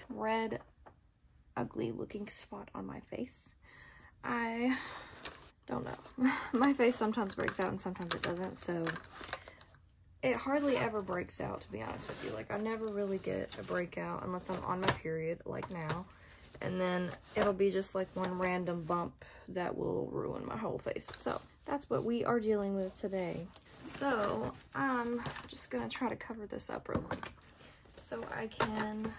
red, ugly looking spot on my face. I don't know. My face sometimes breaks out and sometimes it doesn't, so it hardly ever breaks out, to be honest with you. Like, I never really get a breakout unless I'm on my period, like now. And then it'll be just like one random bump that will ruin my whole face. So that's what we are dealing with today. So I'm just gonna try to cover this up real quick so I can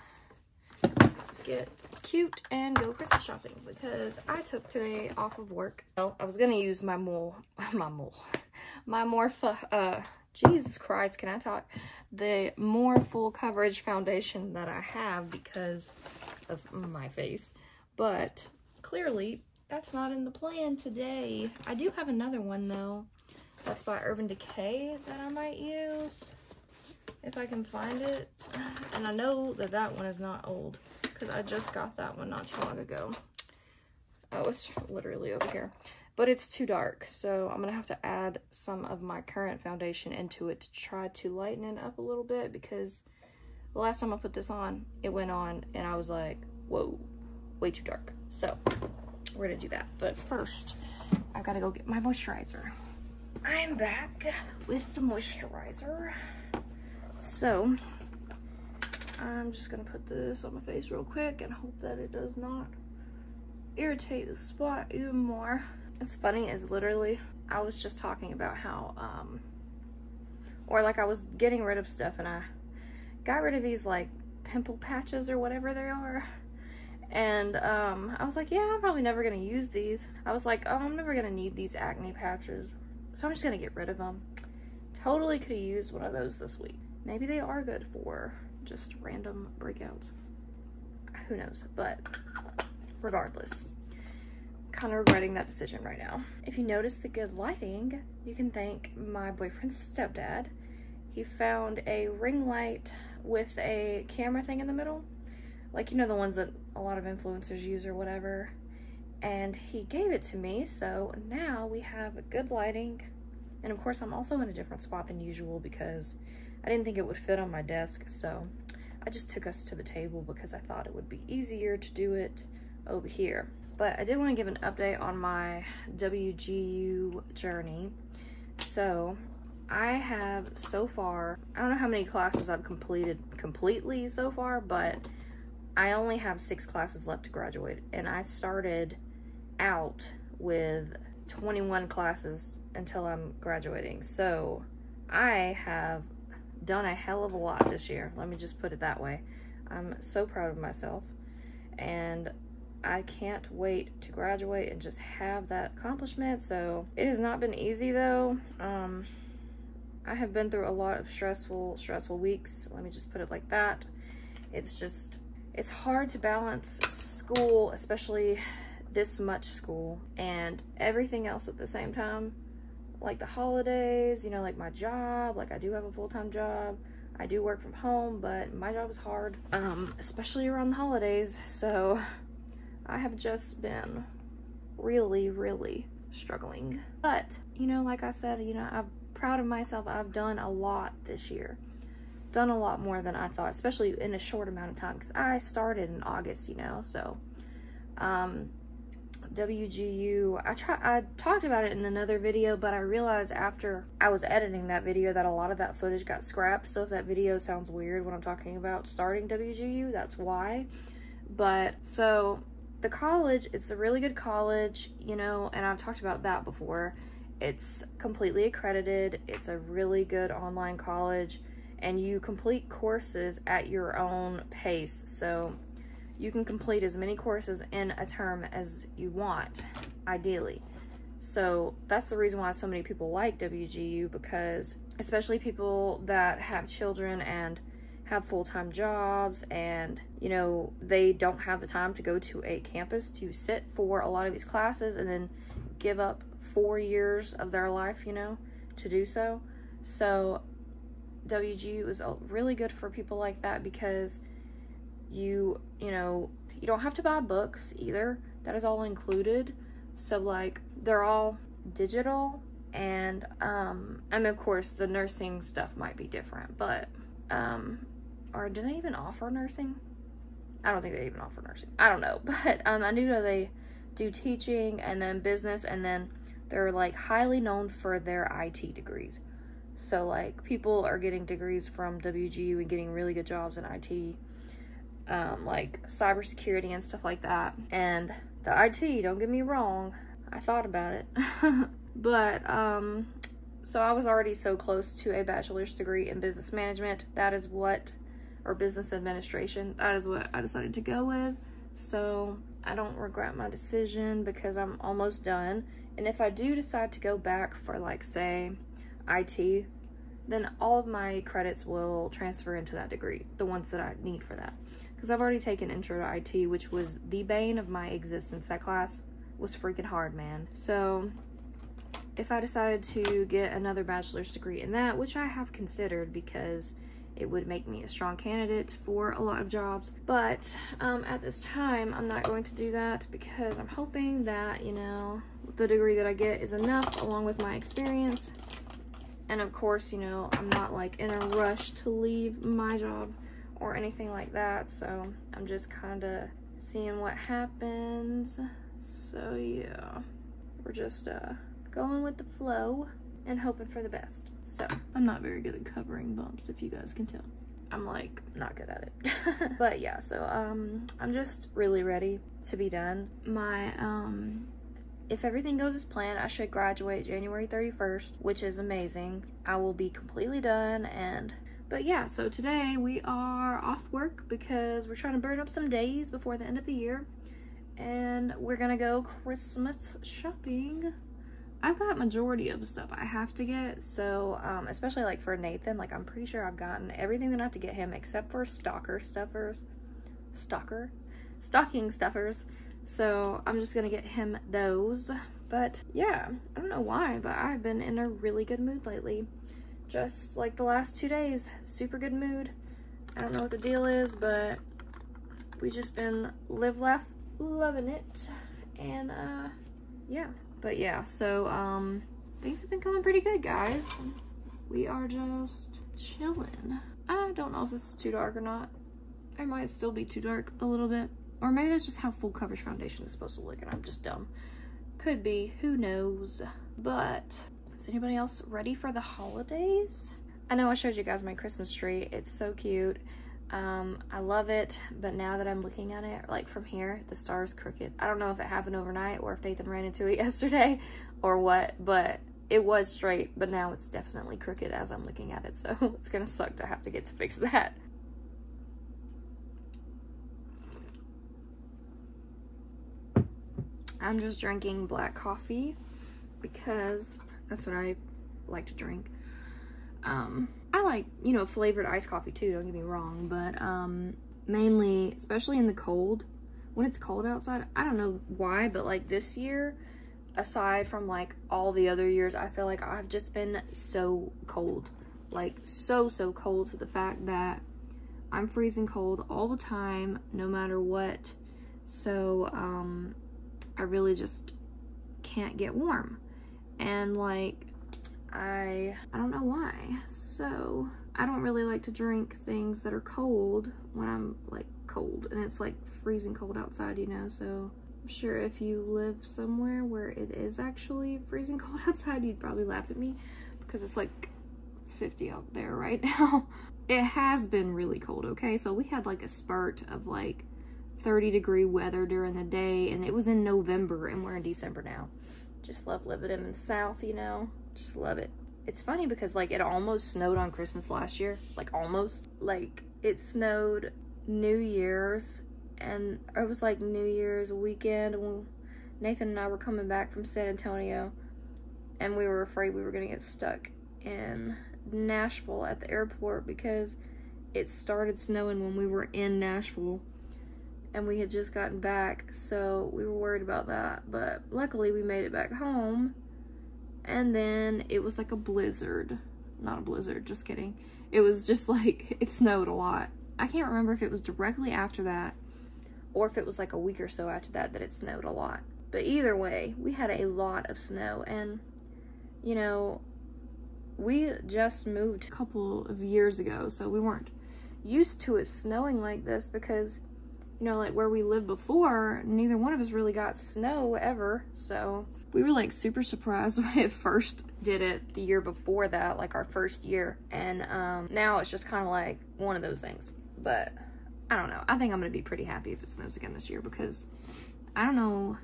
get cute and go Christmas shopping, because I took today off of work. Well, I was gonna use my Jesus Christ, can I talk? The more full coverage foundation that I have because of my face. But clearly, that's not in the plan today. I do have another one though. That's by Urban Decay that I might use if I can find it. And I know that that one is not old because I just got that one not too long ago. Oh, it's literally over here. But it's too dark, so I'm gonna have to add some of my current foundation into it to try to lighten it up a little bit, because the last time I put this on, it went on and I was like, whoa, way too dark. So we're gonna do that. But first, I gotta go get my moisturizer. I'm back with the moisturizer. So I'm just gonna put this on my face real quick and hope that it does not irritate the spot even more. It's funny, is literally, I was just talking about how, or like I was getting rid of stuff and I got rid of these like pimple patches or whatever they are. And I was like, yeah, I'm probably never gonna use these. I was like, oh, I'm never gonna need these acne patches, so I'm just gonna get rid of them. Totally could have used one of those this week. Maybe they are good for just random breakouts. Who knows? But regardless, kind of regretting that decision right now. If you notice the good lighting, you can thank my boyfriend's stepdad. He found a ring light with a camera thing in the middle, like, you know, the ones that a lot of influencers use or whatever, and he gave it to me. So now we have good lighting. And of course, I'm also in a different spot than usual because I didn't think it would fit on my desk, so I just took us to the table because I thought it would be easier to do it over here. But I did want to give an update on my WGU journey. So I have so far, I don't know how many classes I've completed completely so far, but I only have 6 classes left to graduate. And I started out with 21 classes until I'm graduating. So I have done a hell of a lot this year. Let me just put it that way. I'm so proud of myself. And I can't wait to graduate and just have that accomplishment. So it has not been easy though. I have been through a lot of stressful weeks. Let me just put it like that. It's hard to balance school, especially this much school, and everything else at the same time. Like the holidays, you know, like my job, like I do have a full-time job. I do work from home, but my job is hard, especially around the holidays. So I have just been really, really struggling. But, you know, like I said, you know, I'm proud of myself. I've done a lot this year. Done a lot more than I thought, especially in a short amount of time, because I started in August, you know. So, WGU, I talked about it in another video, but I realized after I was editing that video that a lot of that footage got scrapped. So if that video sounds weird when I'm talking about starting WGU, that's why. But, so the college, it's a really good college, you know, and I've talked about that before. It's completely accredited. It's a really good online college, and you complete courses at your own pace. So you can complete as many courses in a term as you want, ideally. So that's the reason why so many people like WGU, because especially people that have children and have full-time jobs, and you know, they don't have the time to go to a campus to sit for a lot of these classes and then give up 4 years of their life, you know, to do so. So WGU is really good for people like that, because you know, you don't have to buy books either. That is all included. So like, they're all digital, and of course the nursing stuff might be different, but or do they even offer nursing? I don't think they even offer nursing. I don't know. But I do know they do teaching and then business, and then they're like highly known for their IT degrees. So like people are getting degrees from WGU and getting really good jobs in IT, like cybersecurity and stuff like that. And the IT, don't get me wrong, I thought about it. But so I was already so close to a bachelor's degree in business management. That is what, or business administration, that is what I decided to go with. So I don't regret my decision because I'm almost done. And if I do decide to go back for like say IT, then all of my credits will transfer into that degree, the ones that I need for that. Because I've already taken Intro to IT, which was the bane of my existence. That class was freaking hard, man. So if I decided to get another bachelor's degree in that, which I have considered because it would make me a strong candidate for a lot of jobs, but at this time I'm not going to do that because I'm hoping that, you know, the degree that I get is enough along with my experience. And of course, you know, I'm not like in a rush to leave my job or anything like that, so I'm just kind of seeing what happens. So yeah, we're just going with the flow and hoping for the best. So I'm not very good at covering bumps, if you guys can tell. I'm like not good at it. But yeah, so I'm just really ready to be done. My if everything goes as planned, I should graduate January 31st, which is amazing. I will be completely done. But yeah, so today we are off work because we're trying to burn up some days before the end of the year, and we're gonna go Christmas shopping. I've got majority of the stuff I have to get, so especially like for Nathan, like I'm pretty sure I've gotten everything that I have to get him except for stocking stuffers. So I'm just gonna get him those. But yeah, I don't know why, but I've been in a really good mood lately. Just like the last 2 days, super good mood. I don't know what the deal is, but we just been live, laugh, loving it. And yeah, but yeah, so things have been going pretty good, guys. We are just chilling. I don't know if this is too dark or not. It might still be too dark a little bit. Or maybe that's just how full coverage foundation is supposed to look and I'm just dumb. Could be, who knows. But is anybody else ready for the holidays? I know I showed you guys my Christmas tree. It's so cute. I love it, but now that I'm looking at it, like from here, the star is crooked. I don't know if it happened overnight or if Nathan ran into it yesterday or what, but it was straight, but now it's definitely crooked as I'm looking at it, so it's gonna suck to have to get to fix that. I'm just drinking black coffee because that's what I like to drink. I like, you know, flavored iced coffee too, don't get me wrong, but mainly, especially in the cold, when it's cold outside, I don't know why, but like this year, aside from like all the other years, I feel like I've just been so cold, like so cold to the fact that I'm freezing cold all the time, no matter what. So I really just can't get warm, and like I don't know why. So I don't really like to drink things that are cold when I'm like cold and it's like freezing cold outside, you know. So I'm sure if you live somewhere where it is actually freezing cold outside, you'd probably laugh at me because it's like 50 out there right now. It has been really cold, okay? So we had like a spurt of like 30-degree weather during the day, and it was in November and we're in December now. Just love living in the South, you know, just love it. It's funny because like it almost snowed on Christmas last year, like almost, like it snowed New Year's, and it was like New Year's weekend when Nathan and I were coming back from San Antonio, and we were afraid we were gonna get stuck in Nashville at the airport because it started snowing when we were in Nashville and we had just gotten back, so we were worried about that. But luckily we made it back home, and then it was like a blizzard. Not a blizzard, just kidding. It was just like, it snowed a lot. I can't remember if it was directly after that or if it was like a week or so after that that it snowed a lot. But either way, we had a lot of snow, and you know, we just moved a couple of years ago, so we weren't used to it snowing like this because you know, like where we lived before, neither one of us really got snow ever. So we were like super surprised when it first did it the year before that, like our first year. And now it's just kind of like one of those things. But I don't know. I think I'm gonna be pretty happy if it snows again this year, because I don't know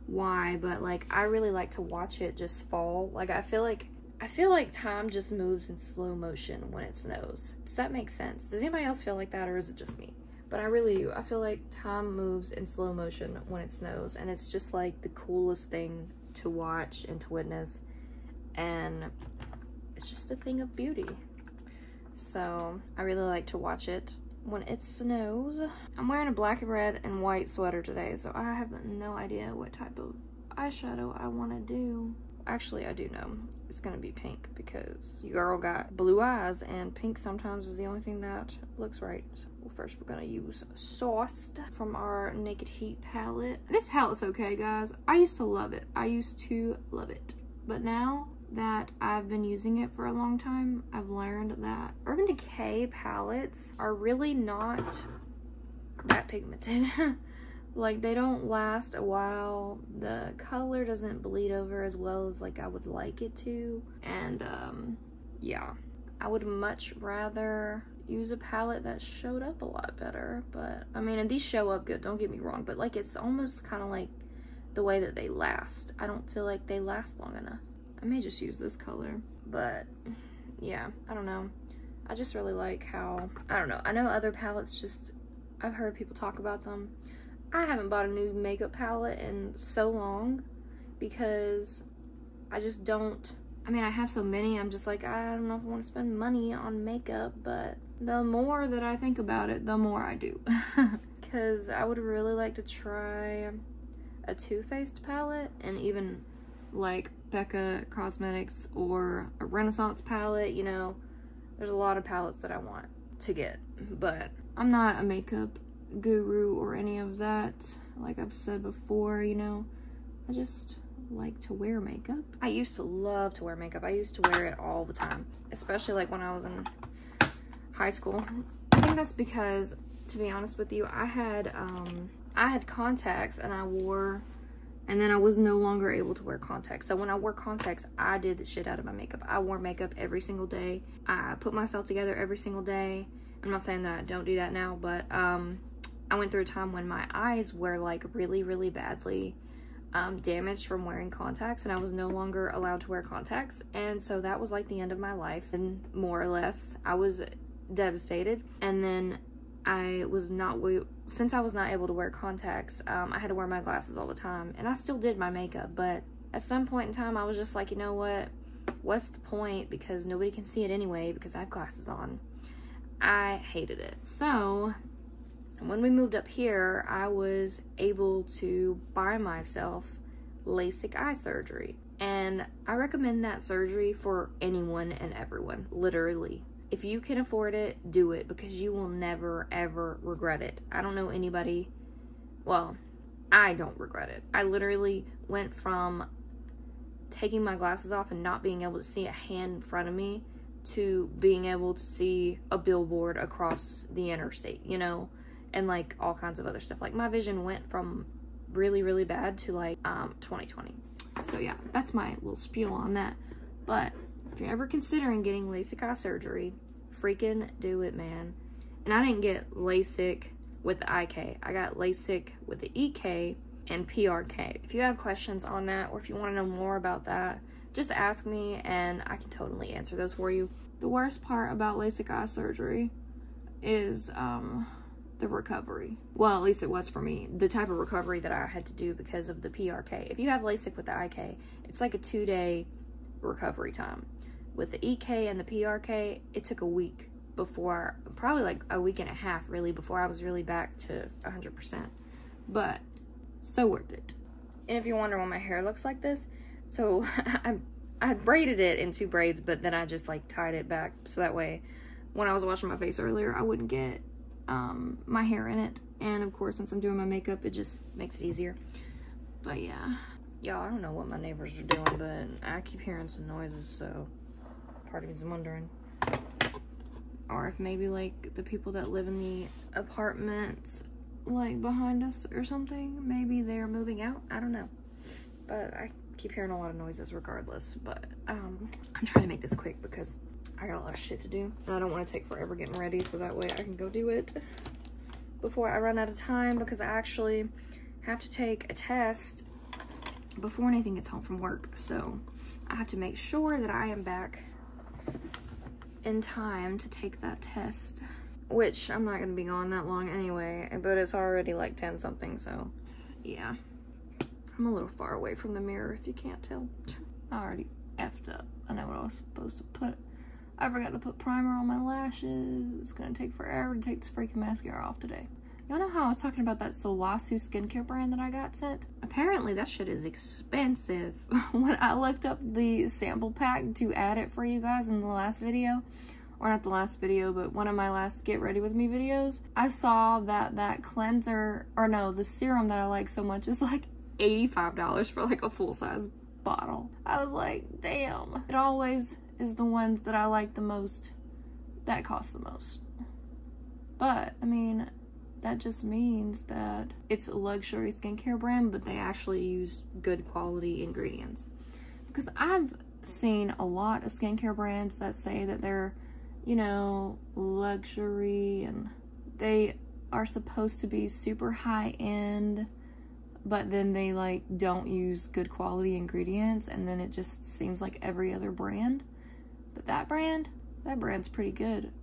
why, but like I really like to watch it just fall. Like I feel like time just moves in slow motion when it snows. Does that make sense? Does anybody else feel like that, or is it just me? But I really do. I feel like time moves in slow motion when it snows, and it's just like the coolest thing to watch and to witness, and it's just a thing of beauty. So I really like to watch it when it snows. I'm wearing a black and red and white sweater today, so I have no idea what type of eyeshadow I want to do. Actually, I do know. It's gonna be pink, because your girl got blue eyes, and pink sometimes is the only thing that looks right. So first we're gonna use Sauced from our Naked Heat palette. This palette's okay, guys. I used to love it. But now that I've been using it for a long time, I've learned that Urban Decay palettes are really not that pigmented. Like, they don't last a while. The color doesn't bleed over as well as like I would like it to. And yeah, I would much rather use a palette that showed up a lot better. But I mean, and these show up good, don't get me wrong, but like it's almost kind of like the way that they last. I don't feel like they last long enough. I may just use this color, but yeah, I don't know. I just really like how, I don't know, I know other palettes just, I've heard people talk about them. I haven't bought a new makeup palette in so long, because I just don't, I mean, I have so many, I'm just like, I don't know if I want to spend money on makeup, but the more that I think about it, the more I do. Because I would really like to try a Too Faced palette, and even like Becca Cosmetics or a Renaissance palette, you know. There's a lot of palettes that I want to get, but I'm not a makeup guru or any of that. Like I've said before, you know, I just like to wear makeup. I used to love to wear makeup. I used to wear it all the time, especially like when I was in high school. I think that's because, to be honest with you, I had contacts, and and then I was no longer able to wear contacts. So when I wore contacts, I did the shit out of my makeup. I wore makeup every single day. I put myself together every single day. I'm not saying that I don't do that now, but I went through a time when my eyes were like really, really badly damaged from wearing contacts, and I was no longer allowed to wear contacts. And so that was like the end of my life, and more or less I was devastated. And then since I was not able to wear contacts, I had to wear my glasses all the time, and I still did my makeup. But at some point in time, I was just like, you know what, what's the point, because nobody can see it anyway because I have glasses on. I hated it. So when we moved up here, I was able to buy myself LASIK eye surgery, and I recommend that surgery for anyone and everyone, literally. If you can afford it, do it, because you will never, ever regret it. I don't know anybody, well, I don't regret it. I literally went from taking my glasses off and not being able to see a hand in front of me to being able to see a billboard across the interstate, you know, and like all kinds of other stuff. Like my vision went from really, really bad to like 20/20. So yeah, that's my little spiel on that. But if you're ever considering getting LASIK eye surgery, freaking do it, man. And I didn't get LASIK with the IK. I got LASIK with the EK and PRK. If you have questions on that, or if you want to know more about that, just ask me and I can totally answer those for you. The worst part about LASIK eye surgery is the recovery. Well, at least it was for me. The type of recovery that I had to do because of the PRK. If you have LASIK with the IK, it's like a 2-day recovery time. With the EK and the PRK, it took a week before, probably like a week and a half really, before I was really back to 100%. But so worth it. And if you wonder why my hair looks like this, so I braided it in 2 braids, but then I just like tied it back so that way when I was washing my face earlier, I wouldn't get my hair in it. And of course, since I'm doing my makeup, it just makes it easier. But yeah, y'all, I don't know what my neighbors are doing, but I keep hearing some noises, so part of me's wondering. Or if maybe like the people that live in the apartments like behind us or something. Maybe they're moving out. I don't know. But I keep hearing a lot of noises regardless. But I'm trying to make this quick because I got a lot of shit to do. And I don't want to take forever getting ready, so that way I can go do it before I run out of time, because I actually have to take a test before Nathan gets home from work. So I have to make sure that I am back in time to take that test, which I'm not going to be gone that long anyway, but it's already like 10 something, so yeah. I'm a little far away from the mirror if you can't tell. I already effed up. I know what I was supposed to put. I forgot to put primer on my lashes. It's going to take forever to take this freaking mascara off today. Y'all know how I was talking about that Solwasu skincare brand that I got sent? Apparently that shit is expensive. When I looked up the sample pack to add it for you guys in the last video, or not the last video, but one of my last Get Ready With Me videos, I saw that that cleanser, or no, the serum that I like so much is like $85 for like a full-size bottle. I was like, damn. It always is the ones that I like the most that cost the most. But, I mean, that just means that it's a luxury skincare brand, but they actually use good quality ingredients. Because I've seen a lot of skincare brands that say that they're, you know, luxury and they are supposed to be super high end, but then they like don't use good quality ingredients, and then it just seems like every other brand. But that brand's pretty good.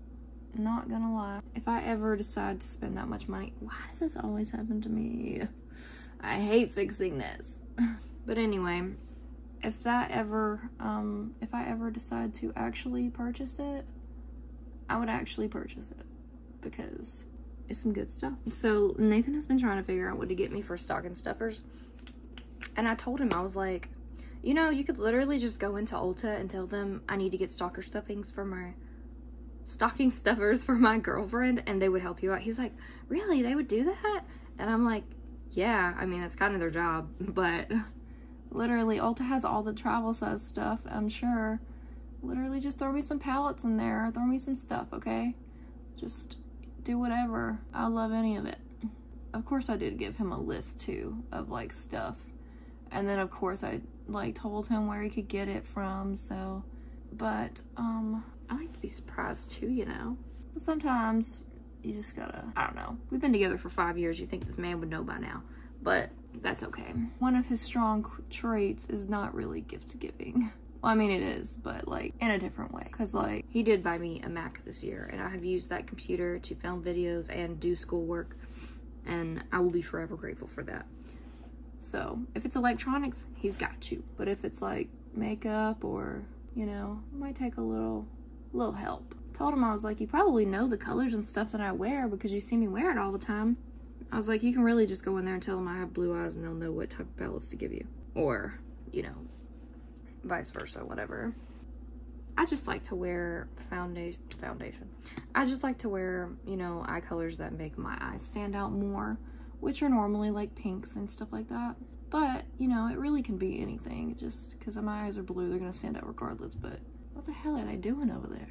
Not gonna lie. If I ever decide to spend that much money, why does this always happen to me? I hate fixing this. But anyway, if I ever decide to actually purchase it, I would actually purchase it because it's some good stuff. So Nathan has been trying to figure out what to get me for stocking stuffers, and I told him, I was like, you know, you could literally just go into Ulta and tell them I need to get stocking stuffers for my girlfriend, and they would help you out. He's like, really? They would do that? And I'm like, yeah, I mean, that's kind of their job, but literally Ulta has all the travel size stuff, I'm sure. Literally just throw me some palettes in there, throw me some stuff, okay? Just do whatever. I love any of it. Of course I did give him a list too of like stuff, and then of course I like told him where he could get it from. So, but I like to be surprised too, you know. Sometimes you just gotta, I don't know. We've been together for 5 years. You think this man would know by now, but that's okay. One of his strong traits is not really gift giving. Well, I mean it is, but like in a different way. Cause like he did buy me a Mac this year, and I have used that computer to film videos and do schoolwork, and I will be forever grateful for that. So if it's electronics, he's got you. But if it's like makeup or, you know, it might take a little help. Told him, I was like, you probably know the colors and stuff that I wear because you see me wear it all the time. I was like, you can really just go in there and tell them I have blue eyes and they'll know what type of palettes to give you. Or, you know, vice versa, whatever. I just like to wear foundation. I just like to wear, you know, eye colors that make my eyes stand out more, which are normally like pinks and stuff like that. But, you know, it really can be anything. Just because my eyes are blue, they're going to stand out regardless. But what the hell are they doing over there?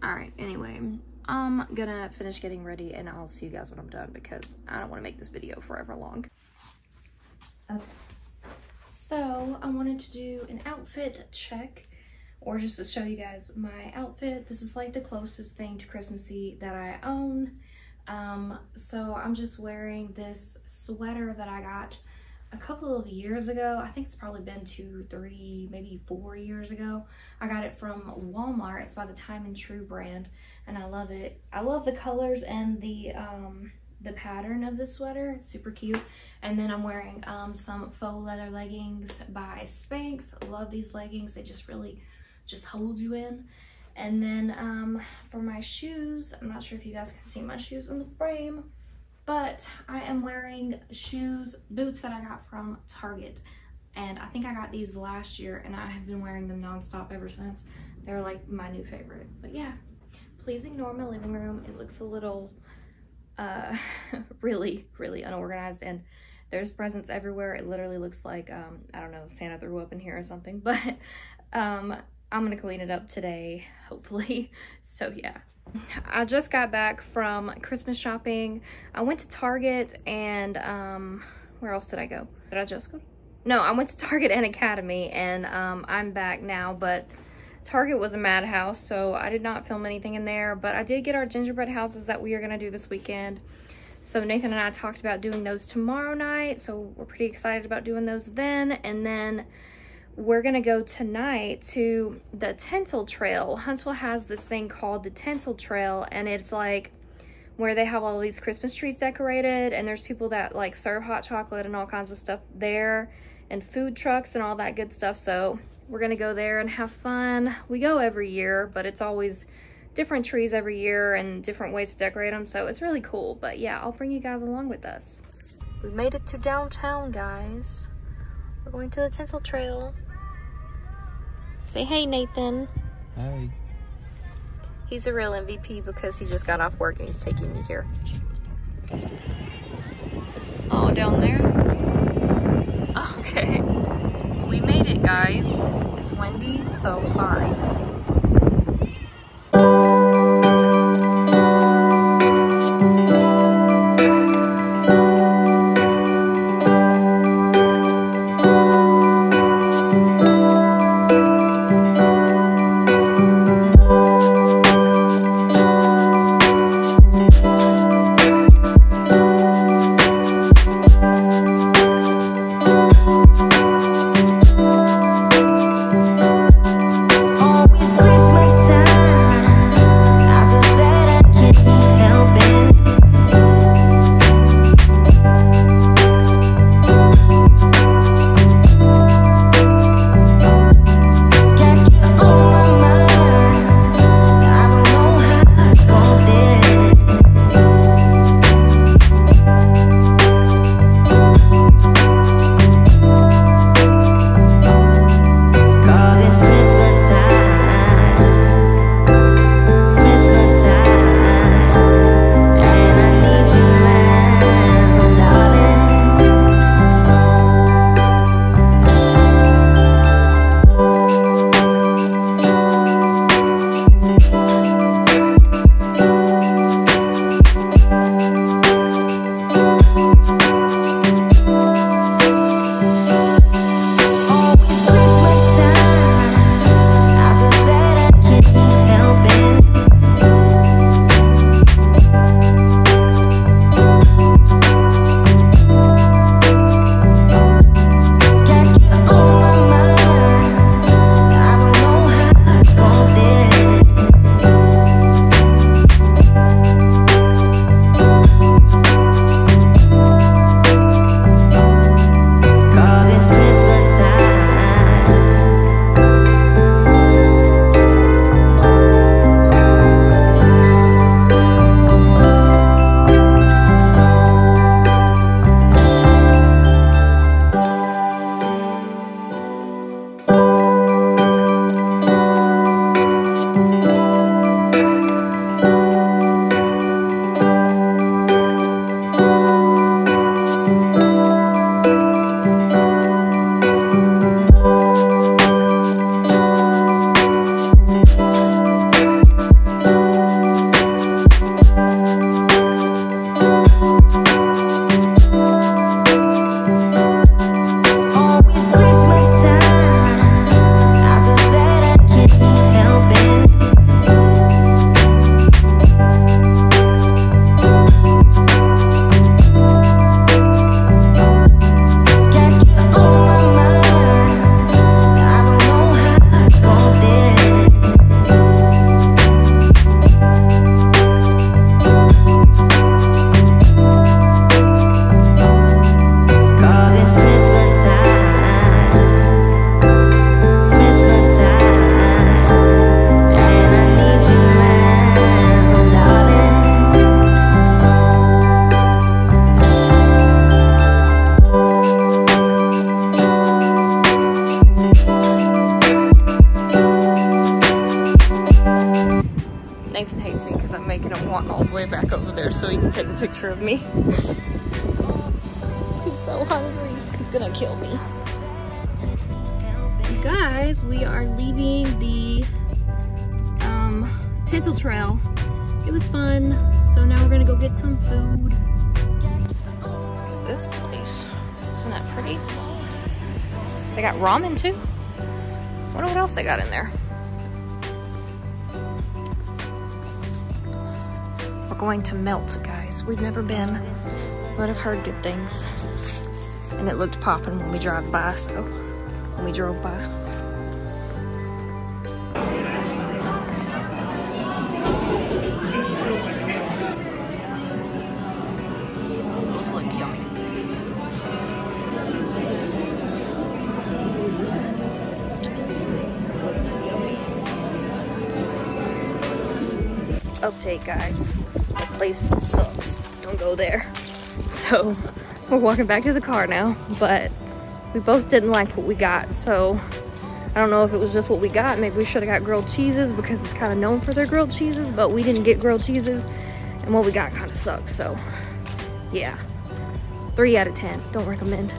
Alright, anyway, I'm gonna finish getting ready and I'll see you guys when I'm done because I don't want to make this video forever long. Okay. So, I wanted to do an outfit check, or just to show you guys my outfit. This is like the closest thing to Christmassy that I own. So I'm just wearing this sweater that I got a couple of years ago. I think it's probably been 2, 3, maybe 4 years ago. I got it from Walmart. It's by the Time and True brand, and I love it. I love the colors and the pattern of the sweater. It's super cute. And then I'm wearing some faux leather leggings by Spanx. I love these leggings. They just really just hold you in. And then for my shoes, I'm not sure if you guys can see my shoes in the frame, but I am wearing boots that I got from Target. And I think I got these last year and I have been wearing them nonstop ever since. They're like my new favorite. But yeah, please ignore my living room. It looks a little really unorganized, and there's presents everywhere. It literally looks like I don't know, Santa threw up in here or something. But I'm gonna clean it up today, hopefully. So yeah, I just got back from Christmas shopping. I went to Target and where else did I go? Did I just go? No, I went to Target and Academy, and I'm back now, but Target was a madhouse, so I did not film anything in there, but I did get our gingerbread houses that we are gonna do this weekend. So Nathan and I talked about doing those tomorrow night, so we're pretty excited about doing those then. And then we're gonna go tonight to the Tinsel Trail. Huntsville has this thing called the Tinsel Trail, and it's like where they have all these Christmas trees decorated, and there's people that like serve hot chocolate and all kinds of stuff there, and food trucks and all that good stuff. So we're gonna go there and have fun. We go every year, but it's always different trees every year and different ways to decorate them, so it's really cool. But yeah, I'll bring you guys along with us. We made it to downtown, guys. We're going to the Tinsel Trail. Say hey, Nathan. Hi. He's a real MVP because he just got off work and he's taking me here. Oh, down there? Okay. We made it, guys. It's windy, so sorry. So he can take a picture of me. He's so hungry. He's gonna kill me. You guys, we are leaving the Tinsel Trail it was fun. So now we're gonna go get some food. This place, isn't that pretty? They got ramen too. Wonder what else they got in there. We're going to Melt, guys. We've never been, but I've heard good things. And it looked poppin' when we drove by, so when we drove by. Those look yummy. Update, guys. The place sucks. Don't go there. So we're walking back to the car now, but we both didn't like what we got, so I don't know if it was just what we got. Maybe we should have got grilled cheeses because it's kind of known for their grilled cheeses, but we didn't get grilled cheeses, and what we got kind of sucks. So yeah, 3 out of 10. Don't recommend.